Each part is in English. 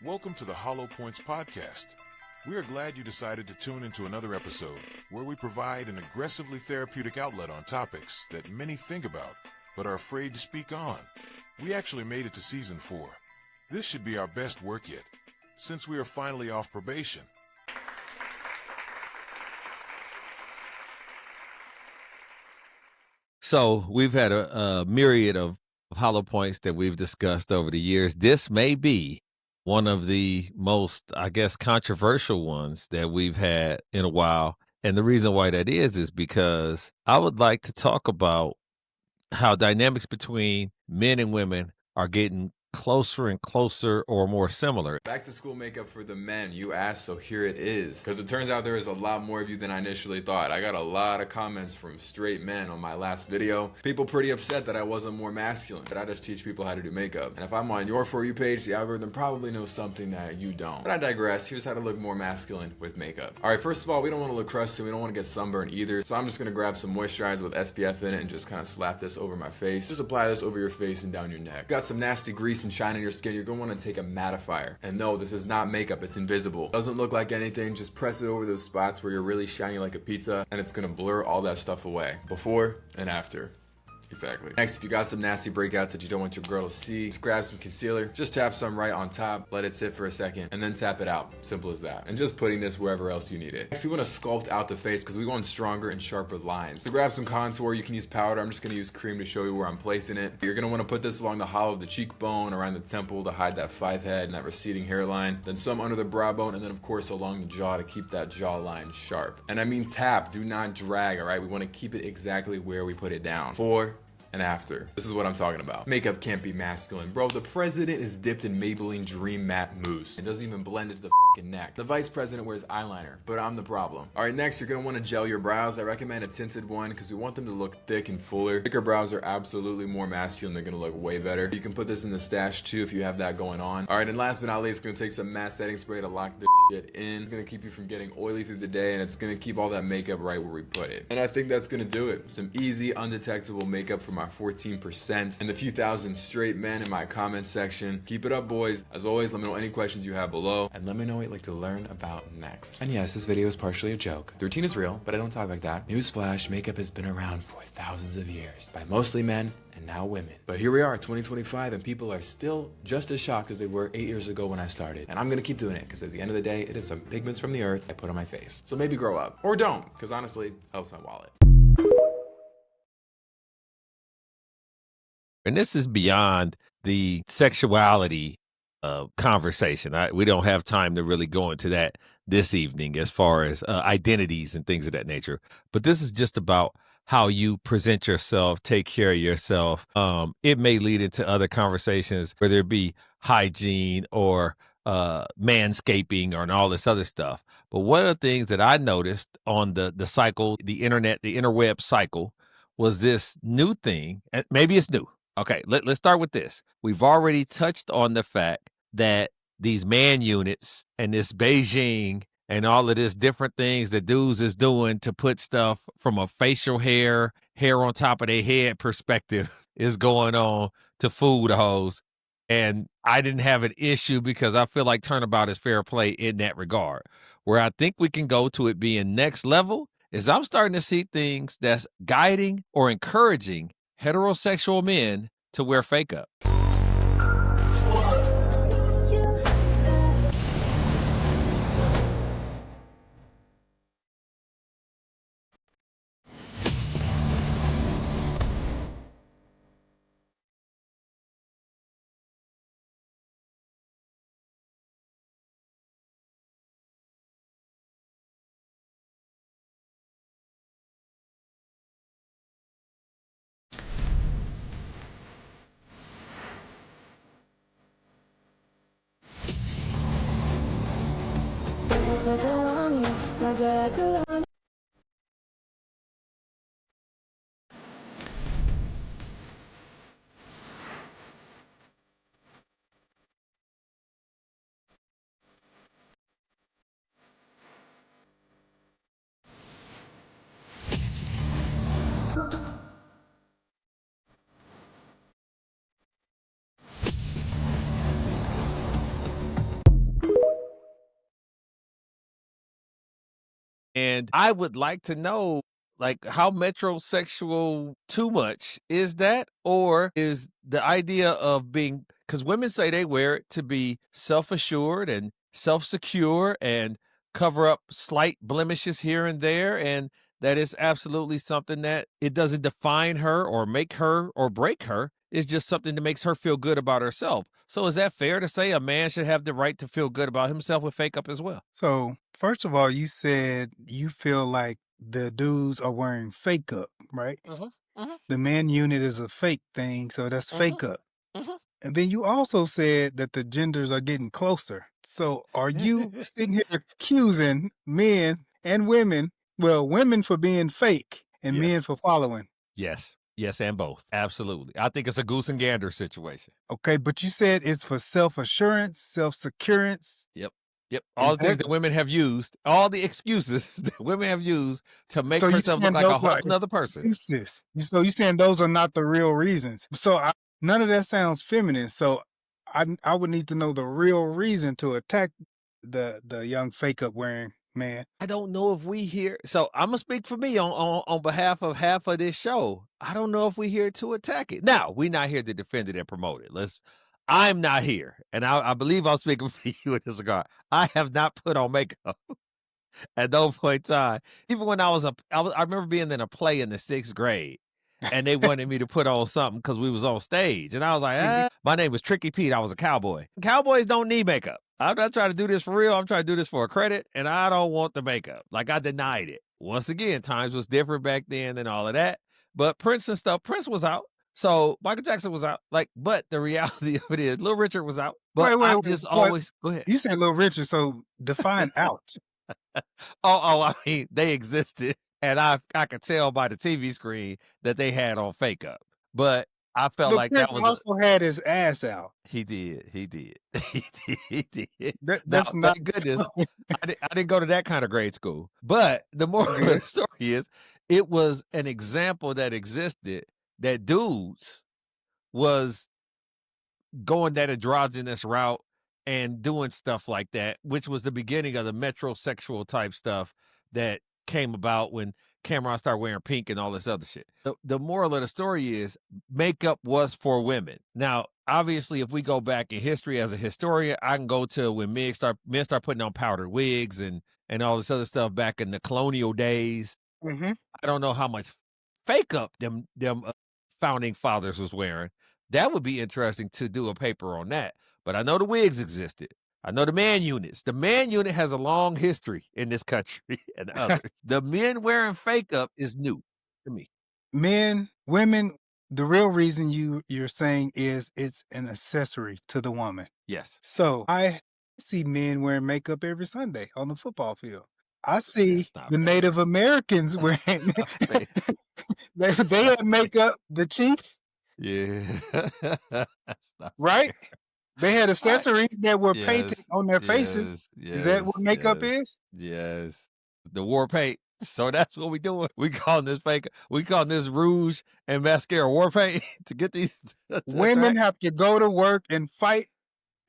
Welcome to the Hollow Points Podcast. We are glad you decided to tune into another episode where we provide an aggressively therapeutic outlet on topics that many think about but are afraid to speak on. We actually made it to season 4. This should be our best work yet, since we are finally off probation. So we've had a myriad of hollow points that we've discussed over the years. This may be one of the most, I guess, controversial ones that we've had in a while. And the reason why that is because I would like to talk about how dynamics between men and women are getting closer and closer or more similar. Back to school makeup for the men, you asked, so here it is. Because it turns out there is a lot more of you than I initially thought. I got a lot of comments from straight men on my last video. People pretty upset that I wasn't more masculine, that I just teach people how to do makeup. And if I'm on your For You page, the algorithm probably knows something that you don't. But I digress, here's how to look more masculine with makeup. Alright, first of all, we don't want to look crusty, we don't want to get sunburned either. So I'm just going to grab some moisturizer with SPF in it and just kind of slap this over my face. Just apply this over your face and down your neck. Got some nasty grease and shine in your skin, you're going to want to take a mattifier. And no, this is not makeup, it's invisible. Doesn't look like anything, just press it over those spots where you're really shiny like a pizza and it's going to blur all that stuff away. Before and after. Exactly. Next, if you got some nasty breakouts that you don't want your girl to see, just grab some concealer, just tap some right on top, let it sit for a second, and then tap it out. Simple as that. And just putting this wherever else you need it. Next, we want to sculpt out the face because we want stronger and sharper lines. So grab some contour, you can use powder, I'm just going to use cream to show you where I'm placing it. You're going to want to put this along the hollow of the cheekbone, around the temple to hide that 5 head and that receding hairline, then some under the brow bone, and then of course along the jaw to keep that jawline sharp. And I mean tap, do not drag, alright? We want to keep it exactly where we put it down. Before and after. This is what I'm talking about. Makeup can't be masculine. Bro, the president is dipped in Maybelline Dream Matte Mousse. It doesn't even blend into the fucking neck. The vice president wears eyeliner, but I'm the problem. Alright, next you're gonna want to gel your brows. I recommend a tinted one because we want them to look thick and fuller. Thicker brows are absolutely more masculine. They're gonna look way better. You can put this in the stash too if you have that going on. Alright, and last but not least, gonna take some matte setting spray to lock this shit in. It's gonna keep you from getting oily through the day and it's gonna keep all that makeup right where we put it. And I think that's gonna do it. Some easy, undetectable makeup for my 14% and the few thousand straight men in my comment section. Keep it up, boys. As always, let me know any questions you have below and let me know what you'd like to learn about next. And yes, this video is partially a joke. The routine is real, but I don't talk like that. Newsflash, makeup has been around for thousands of years by mostly men and now women. But here we are, 2025, and people are still just as shocked as they were 8 years ago when I started. And I'm gonna keep doing it because at the end of the day, it is some pigments from the earth I put on my face. So maybe grow up. Or don't, because honestly, helps my wallet. And this is beyond the sexuality conversation. We don't have time to really go into that this evening as far as identities and things of that nature. But this is just about how you present yourself, take care of yourself. It may lead into other conversations, whether it be hygiene or manscaping or and all this other stuff. But one of the things that I noticed on the cycle, the internet, the interweb cycle, was this new thing. And maybe it's new. Okay, let's start with this. We've already touched on the fact that these man units and this Beijing and all of this different things that dudes is doing to put stuff from a facial hair on top of their head perspective is going on to food hoes. And I didn't have an issue because I feel like turnabout is fair play in that regard. Where I think we can go to it being next level is I'm starting to see things that's guiding or encouraging heterosexual men to wear fake up. And I would like to know, like, how metrosexual too much is that? Or is the idea of being, because women say they wear it to be self assured and self secure and cover up slight blemishes here and there. And that is absolutely something that it doesn't define her or make her or break her. It's just something that makes her feel good about herself. So is that fair to say a man should have the right to feel good about himself with fake up as well? So, first of all, you said you feel like the dudes are wearing fake up, right? Mhm, mhm, The man unit is a fake thing, so that's mhm, fake up. mhm. And then you also said that the genders are getting closer. So, are you sitting here accusing men and women, well, women for being fake and men Yes. for following? Yes. Yes, and both. Absolutely. I think it's a goose and gander situation. Okay, but you said it's for self assurance, self securance, Yep. Yep. and All the things that women have used, all the excuses that women have used to make so you herself look saying like a those whole are nother person. excuses. So you saying those are not the real reasons. So none of that sounds feminine. So I would need to know the real reason to attack the young fake up wearing man. I don't know if we here. So I'm gonna speak for me on behalf of half of this show. I don't know if we here to attack it. Now we're not here to defend it and promote it. I'm not here, and I believe I'm speaking for you in this regard. I have not put on makeup at no point in time. Even when I remember being in a play in the 6th grade, and they wanted me to put on something because we was on stage, and I was like, my name was Tricky Pete. I was a cowboy. Cowboys don't need makeup. I'm not trying to do this for real. I'm trying to do this for a credit, and I don't want the makeup. Like, I denied it. Once again, times was different back then and all of that. But Prince and stuff, Prince was out. So Michael Jackson was out. Like, but the reality of it is Little Richard was out. But I just What? always go ahead. You said Little Richard, so define out. I mean, they existed, and I could tell by the TV screen that they had on fake up. But I felt But like Prince that was also had his ass out. he did, he did, he did. Now, That's not thank goodness, I didn't go to that kind of grade school. But the moral of the story is, it was an example that existed that dudes was going that androgynous route and doing stuff like that, which was the beginning of the metrosexual type stuff that came about when Cameron started wearing pink and all this other shit. The moral of the story is makeup was for women. Now, obviously, if we go back in history as a historian, I can go to when men start putting on powdered wigs and all this other stuff back in the colonial days. Mm-hmm. I don't know how much fake up them founding fathers was wearing. That would be interesting to do a paper on that. But I know the wigs existed. I know the man units. The man unit has a long history in this country and others. The men wearing fake up is new to me. Men, women, the real reason you're saying is it's an accessory to the woman. Yes. So I see men wearing makeup every Sunday on the football field. I see not the fair. Native Americans wearing they had makeup, the chief, Yeah. That's not right? fair. They had accessories that were painted Yes. on their faces. Is that what makeup is? Yes. The war paint. So that's what we doing. We calling this fake. We calling this rouge and mascara war paint to get these. To Women attract. have to go to work and fight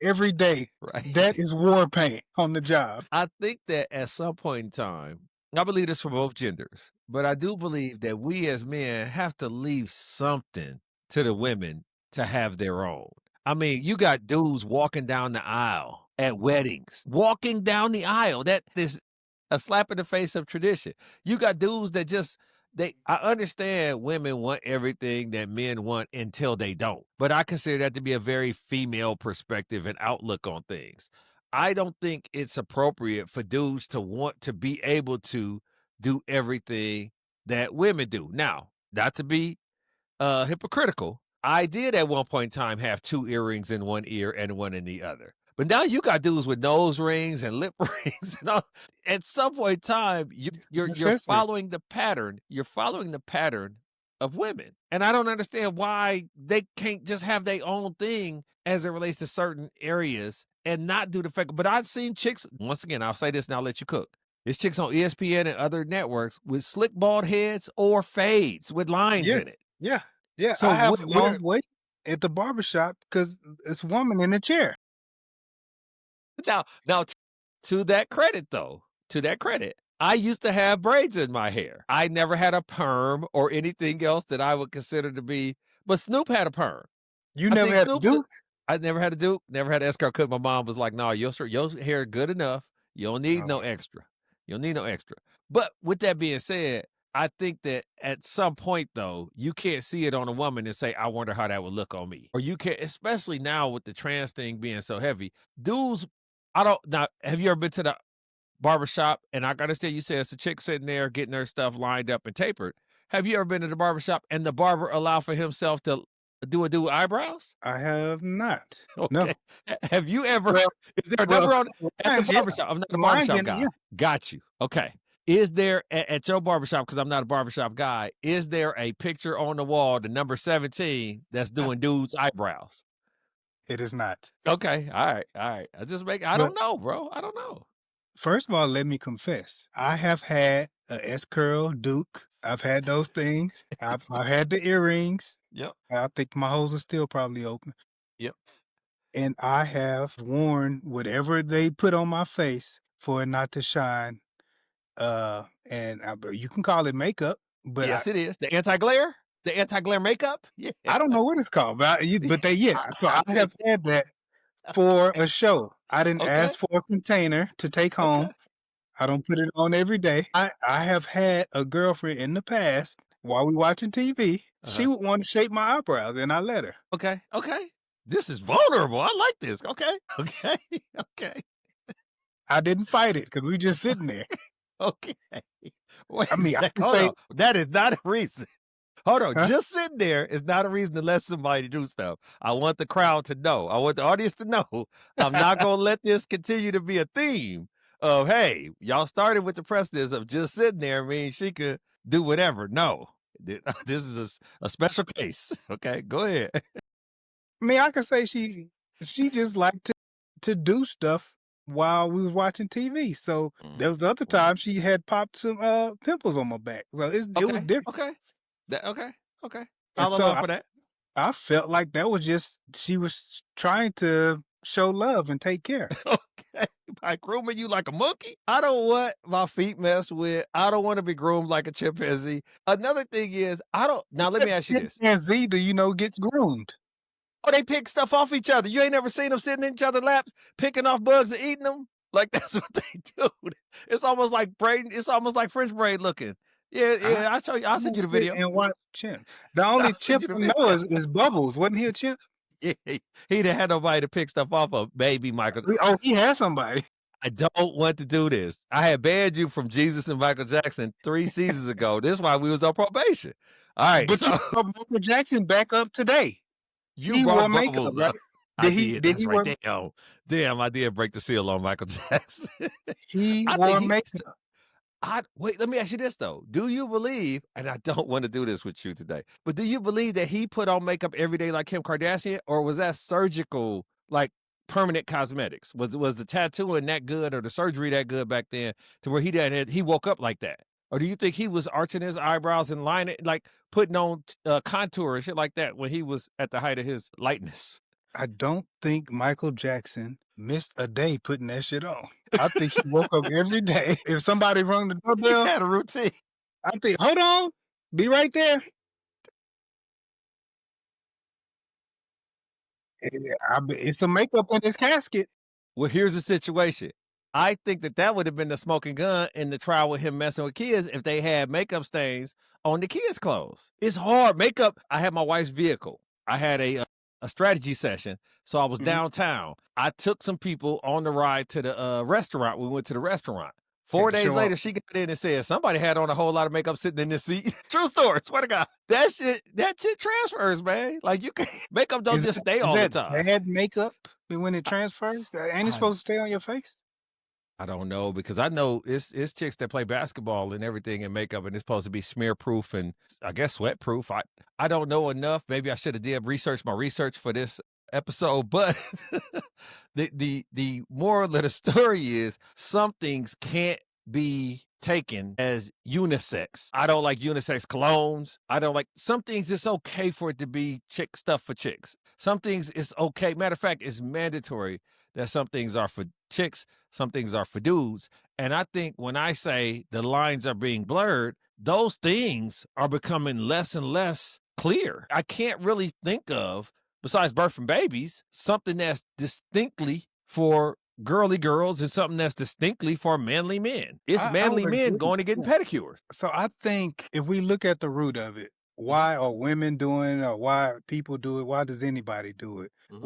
every day. Right. That is war paint on the job. I think that at some point in time, I believe this for both genders, but I do believe that we as men have to leave something to the women to have their own. I mean, you got dudes walking down the aisle at weddings, walking down the aisle. That is a slap in the face of tradition. You got dudes that I understand women want everything that men want until they don't. But I consider that to be a very female perspective and outlook on things. I don't think it's appropriate for dudes to want to be able to do everything that women do. Now, not to be hypocritical, I did at one point in time have 2 earrings in one ear and one in the other. But now you got dudes with nose rings and lip rings and all. At some point in time, you're Accessory. following the pattern. You're following the pattern of women. And I don't understand why they can't just have their own thing as it relates to certain areas and not do the fake. But I've seen chicks, once again, I'll say this and I'll let you cook. There's chicks on ESPN and other networks with slick bald heads or fades with lines in it. Yeah. Yeah. So I have where- long wait at the barbershop because it's a woman in the chair. Now, to that credit, though, to that credit, I used to have braids in my hair. I never had a perm or anything else that I would consider to be, but Snoop had a perm. You I never think had to Snoop's do? I never had to do, never had an escrow cut. My mom was like, no, your hair good enough. You don't need no Oh, extra. You don't need no extra. But with that being said, I think that at some point though, you can't see it on a woman and say, I wonder how that would look on me. Or you can't, especially now with the trans thing being so heavy. Dudes, I don't now, have you ever been to the barbershop? And I gotta say, you said it's a chick sitting there getting her stuff lined up and tapered. Have you ever been to the barbershop and the barber allow for himself to do eyebrows? I have not. No. Okay. Have you ever, Well, is there a well, number on at the lines, yeah. barbershop? I'm not a Lines barbershop in it, guy. yeah. Got you. Okay. Is there at your barbershop, because I'm not a barbershop guy, is there a picture on the wall, the number 17, that's doing dudes' eyebrows? It is not. Okay. All right. All right. I But don't know, bro. I don't know. first of all, let me confess. I have had a S-curl Duke. I've had those things. I've had the earrings. Yep. I think my holes are still probably open. Yep. And I have worn whatever they put on my face for it not to shine. You can call it makeup, but Yes, it is. The anti-glare? The anti-glare makeup? Yeah. I don't know what it's called. But so I have had that for a show. I didn't Okay. ask for a container to take home. Okay. I don't put it on every day. I have had a girlfriend in the past while we watching TV. She Uh-huh. would want to shape my eyebrows, and I let her. Okay. Okay. This is vulnerable. I like this. Okay. Okay. Okay. I didn't fight it because we just sitting there. Okay. Wait I a mean, I sec. can Hold say, on. That is not a reason. Hold on. huh? Just sitting there is not a reason to let somebody do stuff. I want the crowd to know. I want the audience to know. I'm not going to let this continue to be a theme of, hey, y'all started with the precedence of just sitting there means she could do whatever. No. This is a special case. Okay. Go ahead. I mean, I can say she just liked to do stuff while we was watching TV. So there was the other time she had popped some pimples on my back. So it was different. Okay. Okay. Okay. And I'll so allow for that. I felt like that was just she was trying to show love and take care. Okay. By grooming you like a monkey? I don't want my feet messed with. I don't want to be groomed like a chimpanzee. Another thing is, now let me ask you this. Chimpanzee, do you know, gets groomed. Oh, they pick stuff off each other. You ain't never seen them sitting in each other's laps, picking off bugs and eating them? Like, that's what they do. It's almost like braiding. It's almost like French braid looking. Yeah. I'll show you. I'll send you the video. And watch chimp. The only I'll send chimp you the I know is Bubbles. Wasn't he a chimp? Yeah, he didn't have nobody to pick stuff off of, baby Michael. He had somebody. I don't want to do this. I had banned you from Jesus and Michael Jackson 3 seasons ago. This is why we was on probation. All right. But So you brought Michael Jackson back up today. you He brought wore makeup, Bubbles right? up. I did. Did That's he right. wear? Damn, I did break the seal on Michael Jackson. He I wore think he makeup. wait, let me ask you this though. Do you believe, and I don't want to do this with you today, but do you believe that he put on makeup every day like Kim Kardashian, or was that surgical, like permanent cosmetics? Was the tattooing that good or the surgery that good back then to where he woke up like that? Or do you think he was arching his eyebrows and lining, like putting on contour and shit like that when he was at the height of his lightness? I don't think Michael Jackson missed a day putting that shit on. I think he woke up every day. If somebody rung the He doorbell, had a routine. I think, hold on, be right there. It's some makeup in his casket. Well, here's the situation. I think that would have been the smoking gun in the trial with him messing with kids if they had makeup stains on the kids' clothes. It's hard. Makeup. I had my wife's vehicle. I had a strategy session. So I was downtown. I took some people on the ride to the restaurant. We went to the restaurant. 4 days later, she got in and said, somebody had on a whole lot of makeup sitting in this seat. True story. Swear to God. That shit transfers, man. Like you can makeup don't just stay all the time. Bad makeup when it transfers? Ain't it supposed to stay on your face? I don't know, because I know it's chicks that play basketball and everything in makeup, and it's supposed to be smear proof and I guess sweat proof. I don't know enough. Maybe I should have did my research for this episode, but the moral of the story is some things can't be taken as unisex. I don't like unisex colognes. I don't like some things. It's okay for it to be chick stuff for chicks. Some things it's okay. Matter of fact, it's mandatory that some things are for chicks, some things are for dudes. And I think when I say the lines are being blurred, those things are becoming less and less clear. I can't really think of, besides birth and babies, something that's distinctly for girly girls and something that's distinctly for manly men. It's I would manly men agree. going and getting Yeah. pedicures. So I think if we look at the root of it, why are women doing it, or why people do it? Why does anybody do it? Mhm.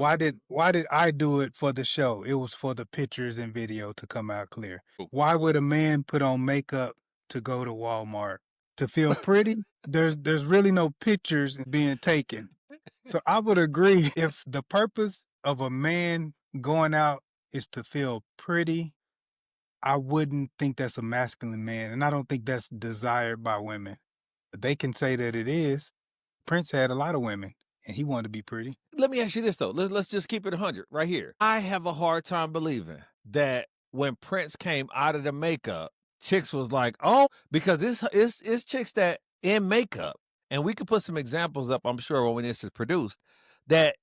Why did I do it for the show? It was for the pictures and video to come out clear. Cool. Why would a man put on makeup to go to Walmart to feel pretty? There's really no pictures being taken. So I would agree if the purpose of a man going out is to feel pretty, I wouldn't think that's a masculine man, and I don't think that's desired by women. But they can say that it is. Prince had a lot of women, and he wanted to be pretty. Let me ask you this though. Let's just keep it 100 right here. I have a hard time believing that when Prince came out of the makeup, chicks was like, oh, because it's chicks that in makeup, and we could put some examples up, I'm sure, when this is produced, that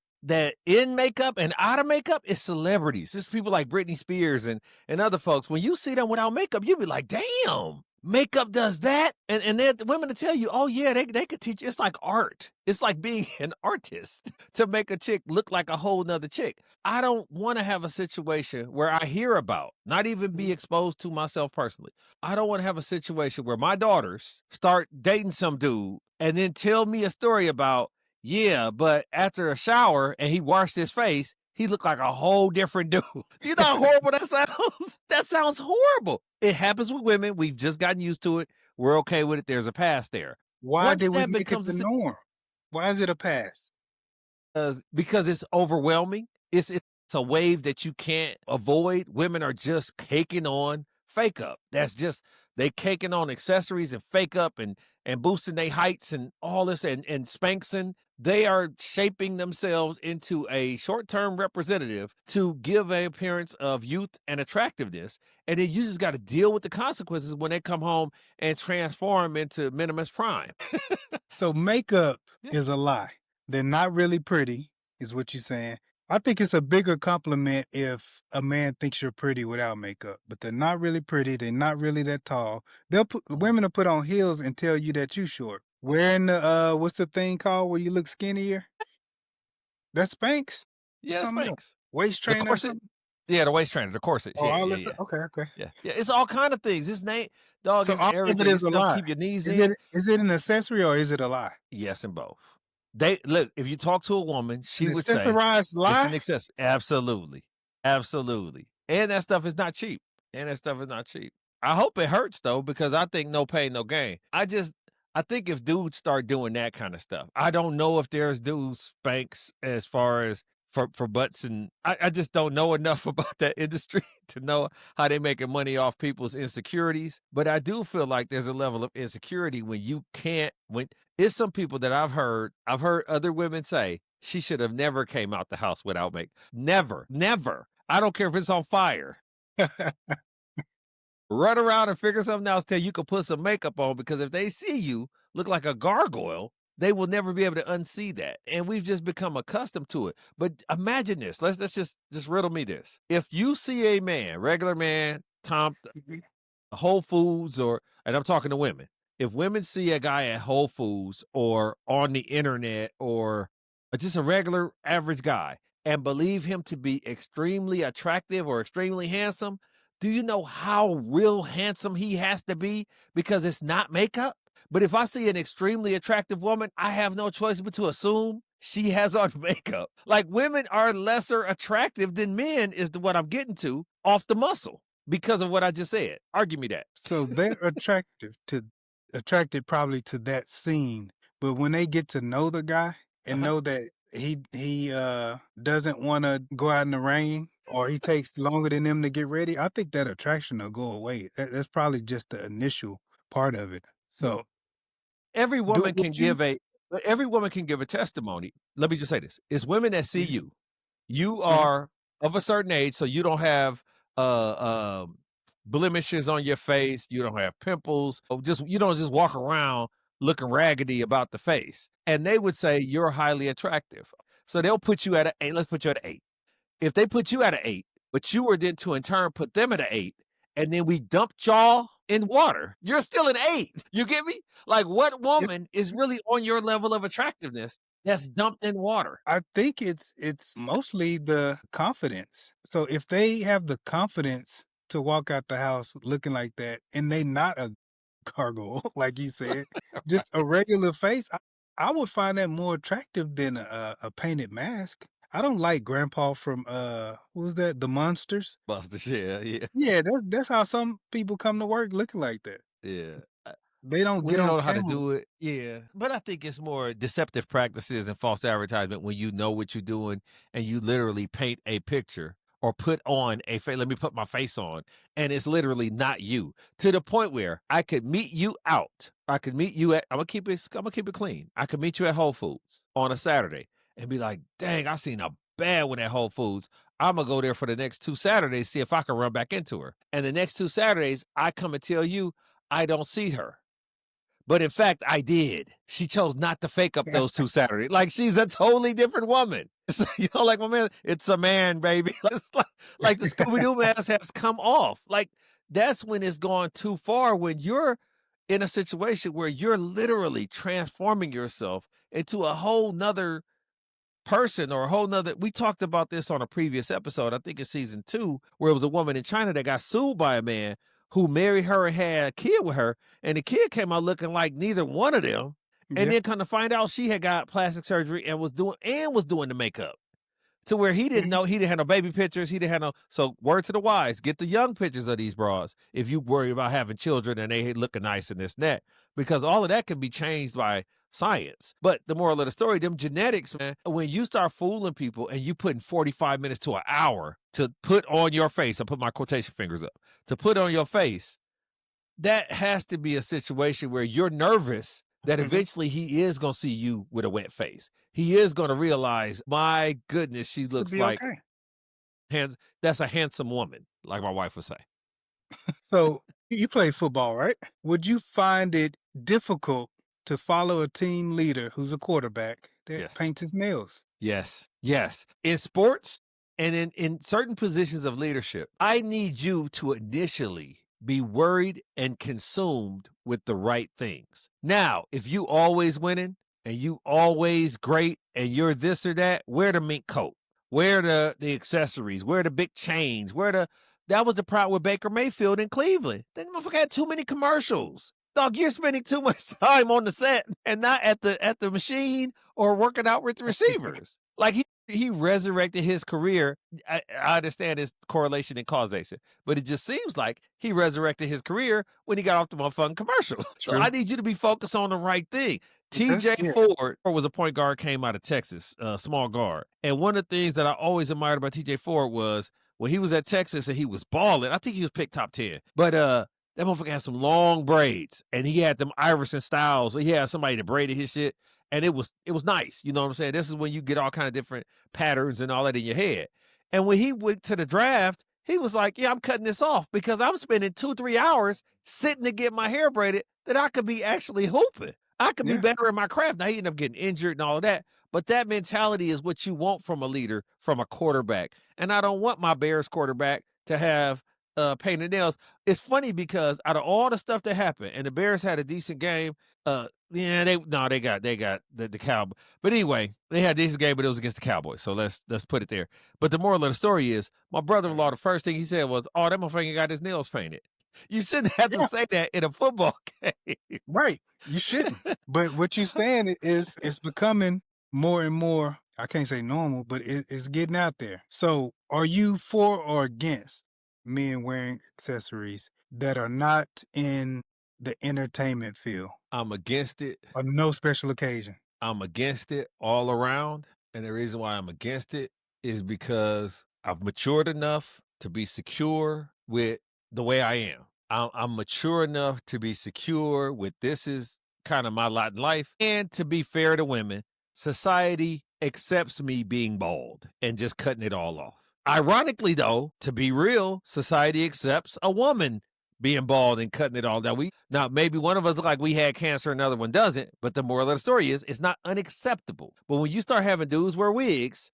in makeup and out of makeup is celebrities. It's people like Britney Spears and other folks. When you see them without makeup, you be like, damn, makeup does that. And then the women to tell you, oh yeah, they could teach. It's like art. It's like being an artist to make a chick look like a whole nother chick. I don't want to have a situation where I hear about, not even be exposed to myself personally. I don't want to have a situation where my daughters start dating some dude and then tell me a story about, yeah, but after a shower and he washed his face, he looked like a whole different dude. You know how horrible that sounds? That sounds horrible. It happens with women. We've just gotten used to it. We're okay with it. There's a past there. Why Once did we that make it becomes the a norm? Why is it a pass? because it's overwhelming. It's a wave that you can't avoid. Women are just caking on fake up. That's just they caking on accessories and fake up and boosting their heights and all this and spanksing. They are shaping themselves into a short-term representative to give an appearance of youth and attractiveness. And then you just got to deal with the consequences when they come home and transform into minimus prime. So makeup Yeah. is a lie. They're not really pretty, is what you're saying. I think it's a bigger compliment if a man thinks you're pretty without makeup, but they're not really pretty. They're not really that tall. Women will put on heels and tell you that you short. Wearing the what's the thing called where you look skinnier? That's Spanx. Yeah, Something else. Spanx. Waist The trainer or corset. something. Yeah, the waist trainer, the corsets. Oh, Yeah, all yeah, this. yeah. Okay. Yeah. Yeah. It's all kind of things. His name, dog, So is all of it everything. is It's a stuff to lie. keep your knees Is in. it an accessory or is it a lie? Yes, and both. They look, if you talk to a woman, she An would say accessorized it's an lie? accessory. Absolutely. Absolutely. And that stuff is not cheap. I hope it hurts though, because I think no pain, no gain. I think if dudes start doing that kind of stuff, I don't know if there's dudes spanks as far as for butts, and I just don't know enough about that industry to know how they making money off people's insecurities. But I do feel like there's a level of insecurity when you can't, when it's some people that I've heard other women say, she should have never came out the house without makeup. Never, never. I don't care if it's on fire. Run around and figure something else till you can put some makeup on, because if they see you look like a gargoyle, they will never be able to unsee that. And we've just become accustomed to it. But imagine this. Let's just riddle me this. If you see a man, regular man, Tom, Whole Foods, and I'm talking to women. If women see a guy at Whole Foods or on the internet or just a regular average guy and believe him to be extremely attractive or extremely handsome, do you know how real handsome he has to be because it's not makeup? But if I see an extremely attractive woman, I have no choice but to assume she has on makeup. Like, women are lesser attractive than men is what I'm getting to off the muscle because of what I just said. Argue me that. So they're attracted probably to that scene, but when they get to know the guy and know that he doesn't want to go out in the rain or he takes longer than them to get ready, I think that attraction will go away. That's probably just the initial part of it. So Every woman can would you? give a testimony. Let me just say this. It's women that see you. You Uh-huh. are of a certain age, so you don't have blemishes on your face, you don't have pimples, you don't just walk around looking raggedy about the face. And they would say you're highly attractive. So they'll put you at an 8. Let's put you at an 8. If they put you at an 8, but you were then to in turn put them at an 8, and then we dumped y'all in water. You're still an 8. You get me? Like, what Yep. woman is really on your level of attractiveness that's dumped in water? I think it's mostly the confidence. So if they have the confidence to walk out the house looking like that and they not a gargoyle, like you said, just a regular face, I would find that more attractive than a painted mask. I don't like Grandpa from what was that? The Monsters. Buster, yeah, yeah, Yeah, that's how some people come to work looking like that. yeah. They don't We get don't on know how to camera. do it. Yeah. But I think it's more deceptive practices and false advertisement when you know what you're doing and you literally paint a picture or put on a face. Let me put my face on. And it's literally not you, to the point where I could meet you out. I could meet you at, I'm gonna keep it clean. I could meet you at Whole Foods on a Saturday and be like, dang, I seen a bad one at Whole Foods. I'm gonna go there for the next 2 Saturdays, see if I can run back into her. And the next 2 Saturdays, I come and tell you I don't see her. But in fact, I did. She chose not to fake up those 2 Saturdays. Like, she's a totally different woman. So, like my man, it's a man, baby. It's like the Scooby-Doo mask has come off. Like, that's when it's gone too far, when you're in a situation where you're literally transforming yourself into a whole nother person or a whole nother. We talked about this on a previous episode, I think it's season 2, where it was a woman in China that got sued by a man who married her and had a kid with her, and the kid came out looking like neither one of them. And Yeah. then come to find out she had got plastic surgery and was doing the makeup, to where he didn't Mhm. know. He didn't have no baby pictures. He didn't have no. So word to the wise, get the young pictures of these bras if you worry about having children and they looking nice and this and that, because all of that can be changed by science. But the moral of the story, them genetics, man, when you start fooling people and you putting 45 minutes to an hour to put on your face, I put my quotation fingers up, to put on your face, that has to be a situation where you're nervous that Mhm. eventually he is going to see you with a wet face. He is going to realize, my goodness, she Should looks be like okay. that's a handsome woman, like my wife would say. So you play football, right? Would you find it difficult to follow a team leader who's a quarterback that Yes. paints his nails? Yes. Yes. In sports and in certain positions of leadership, I need you to initially be worried and consumed with the right things. Now, if you always winning and you always great and you're this or that, wear the mink coat, wear the accessories, wear the big chains, that was the problem with Baker Mayfield in Cleveland. That motherfucker had too many commercials. Dog, you're spending too much time on the set and not at the machine or working out with the receivers. Like, he resurrected his career. I understand his correlation and causation, but it just seems like he resurrected his career when he got off the motherfucking commercial. So True. I need you to be focused on the right thing. That's TJ Ford was a point guard, came out of Texas, small guard. And one of the things that I always admired about TJ Ford was when he was at Texas and he was balling, I think he was picked top 10. But that motherfucker had some long braids and he had them Iverson styles. So he had somebody that braided his shit. And it was nice. You know what I'm saying? This is when you get all kind of different patterns and all that in your head. And when he went to the draft, he was like, yeah, I'm cutting this off because I'm spending 2-3 hours sitting to get my hair braided that I could be actually hooping. I could be Yeah. better in my craft. Now he ended up getting injured and all of that. But that mentality is what you want from a leader, from a quarterback. And I don't want my Bears quarterback to have painted nails. It's funny because out of all the stuff that happened, and the Bears had a decent game, yeah, they got the Cowboys. But anyway, they had a decent game, but it was against the Cowboys. So let's put it there. But the moral of the story is, my brother-in-law, the first thing he said was, "Oh, that motherfucker got his nails painted." You shouldn't have to Yeah. say that in a football game. Right. You shouldn't. But what you're saying is it's becoming more and more, I can't say normal, but it's getting out there. So are you for or against men wearing accessories that are not in the entertainment field I'm against it. or no special occasion? I'm against it all around. And the reason why I'm against it is because I've matured enough to be secure with the way I am. I'm mature enough to be secure with this is kind of my lot in life. And to be fair to women, society accepts me being bald and just cutting it all off. Ironically, though, to be real, society accepts a woman being bald and cutting it all down. Now maybe one of us look like we had cancer, another one doesn't. But the moral of the story is, it's not unacceptable. But when you start having dudes wear wigs,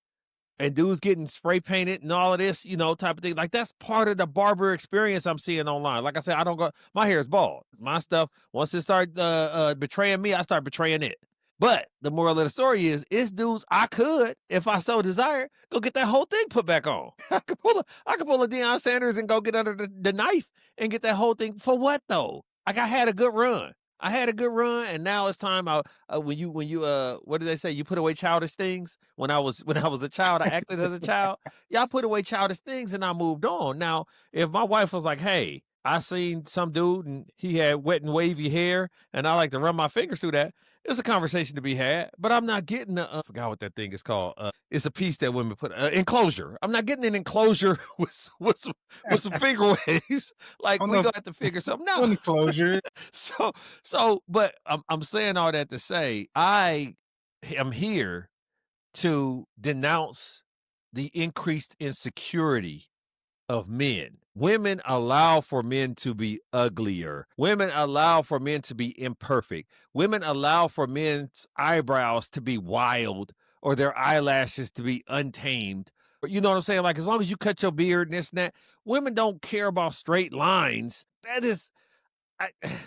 and dudes getting spray painted and all of this, type of thing. Like, that's part of the barber experience I'm seeing online. Like I said, I don't go, my hair is bald. My stuff, once it start betraying me, I start betraying it. But the moral of the story is, it's dudes I could, if I so desire, go get that whole thing put back on. I could pull a Deion Sanders and go get under the knife and get that whole thing. For what though? Like, I had a good run. And now it's time. When you what did they say? You put away childish things. When I was a child, I acted as a child. Yeah, I put away childish things and I moved on. Now, if my wife was like, "Hey, I seen some dude and he had wet and wavy hair, and I like to run my fingers through that," it's a conversation to be had. But I'm not getting I forgot what that thing is called. It's a piece that women put enclosure. I'm not getting an enclosure with some finger waves. Like, we gonna have to figure something out. Enclosure. But I'm saying all that to say, I am here to denounce the increased insecurity of men. Women allow for men to be uglier. Women allow for men to be imperfect. Women allow for men's eyebrows to be wild or their eyelashes to be untamed. You know what I'm saying? Like, as long as you cut your beard and this and that, women don't care about straight lines. That is,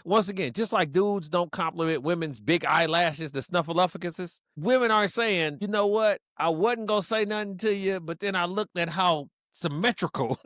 once again, just like dudes don't compliment women's big eyelashes, the snuffleupaguses, women aren't saying, you know what, I wasn't going to say nothing to you, but then I looked at how symmetrical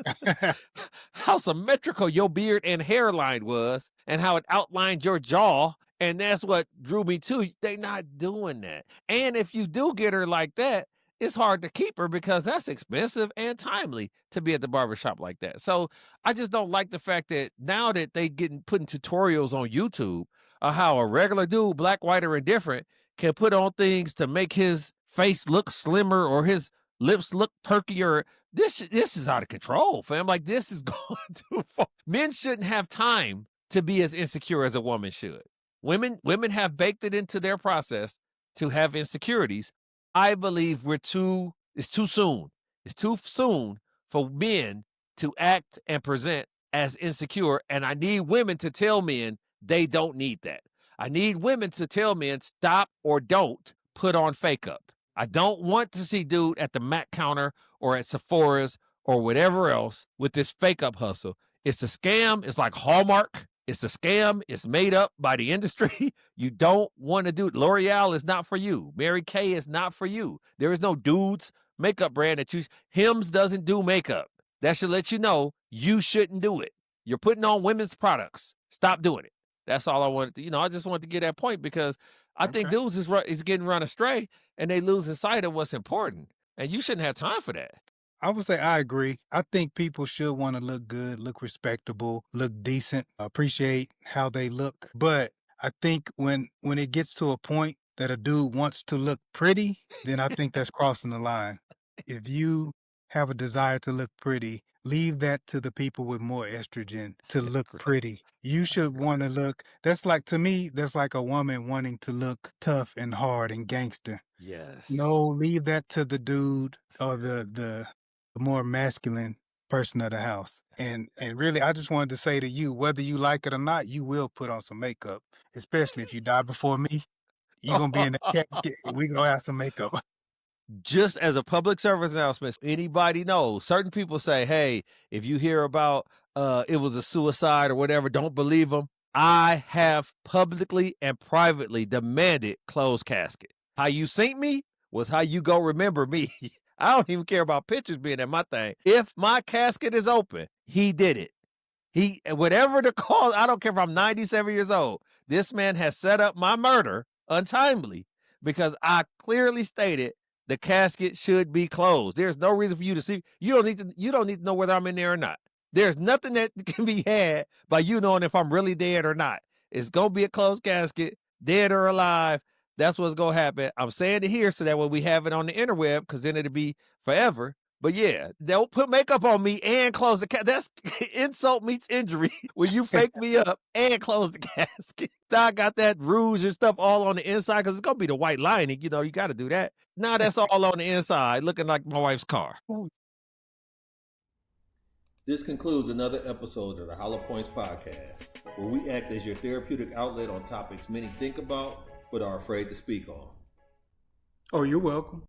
your beard and hairline was and how it outlined your jaw, and that's what drew me to you. They not doing that. And if you do get her like that, it's hard to keep her because that's expensive and timely to be at the barbershop like that. So I just don't like the fact that now that they getting putting tutorials on YouTube of how a regular dude, black, white, or indifferent, can put on things to make his face look slimmer or his lips look perkier. This is out of control, fam. Like, this is going too far. Men shouldn't have time to be as insecure as a woman should. Women have baked it into their process to have insecurities. I believe it's too soon. It's too soon for men to act and present as insecure. And I need women to tell men they don't need that. I need women to tell men stop or don't put on fake up. I don't want to see dude at the Mac counter or at Sephora's or whatever else with this fake up hustle. It's a scam. It's like Hallmark. It's a scam. It's made up by the industry. You don't want to do it. L'Oreal is not for you. Mary Kay is not for you. There is no dude's makeup brand that Hims doesn't do makeup. That should let you know you shouldn't do it. You're putting on women's products. Stop doing it. That's all I wanted to, I just wanted to get that point because I think dudes is getting run astray and they losing sight of what's important. And you shouldn't have time for that. I would say I agree. I think people should want to look good, look respectable, look decent, appreciate how they look. But I think when it gets to a point that a dude wants to look pretty, then I think that's crossing the line. If you have a desire to look pretty, leave that to the people with more estrogen to look pretty. You should want to look, to me, that's like a woman wanting to look tough and hard and gangster. Yes. No, leave that to the dude or the more masculine person of the house. And really, I just wanted to say to you, whether you like it or not, you will put on some makeup, especially if you die before me. You're going to be in the casket. We're going to have some makeup. Just as a public service announcement, anybody knows, certain people say, hey, if you hear about it was a suicide or whatever, don't believe them. I have publicly and privately demanded closed casket. How you seen me was how you go remember me. I don't even care about pictures being in my thing. If my casket is open, he did it. Whatever the cause, I don't care if I'm 97 years old. This man has set up my murder untimely because I clearly stated the casket should be closed. There's no reason for you to see. You don't need to know whether I'm in there or not. There's nothing that can be had by you knowing if I'm really dead or not. It's going to be a closed casket, dead or alive. That's what's going to happen. I'm saying it here so that when we have it on the interweb, because then it'll be forever. But yeah, they'll put makeup on me and close the casket. That's insult meets injury when you fake me up and close the casket. Now I got that rouge and stuff all on the inside because it's going to be the white lining. You got to do that. Now that's all on the inside, looking like my wife's car. This concludes another episode of the Hollow Points Podcast, where we act as your therapeutic outlet on topics many think about but are afraid to speak on. Oh, you're welcome.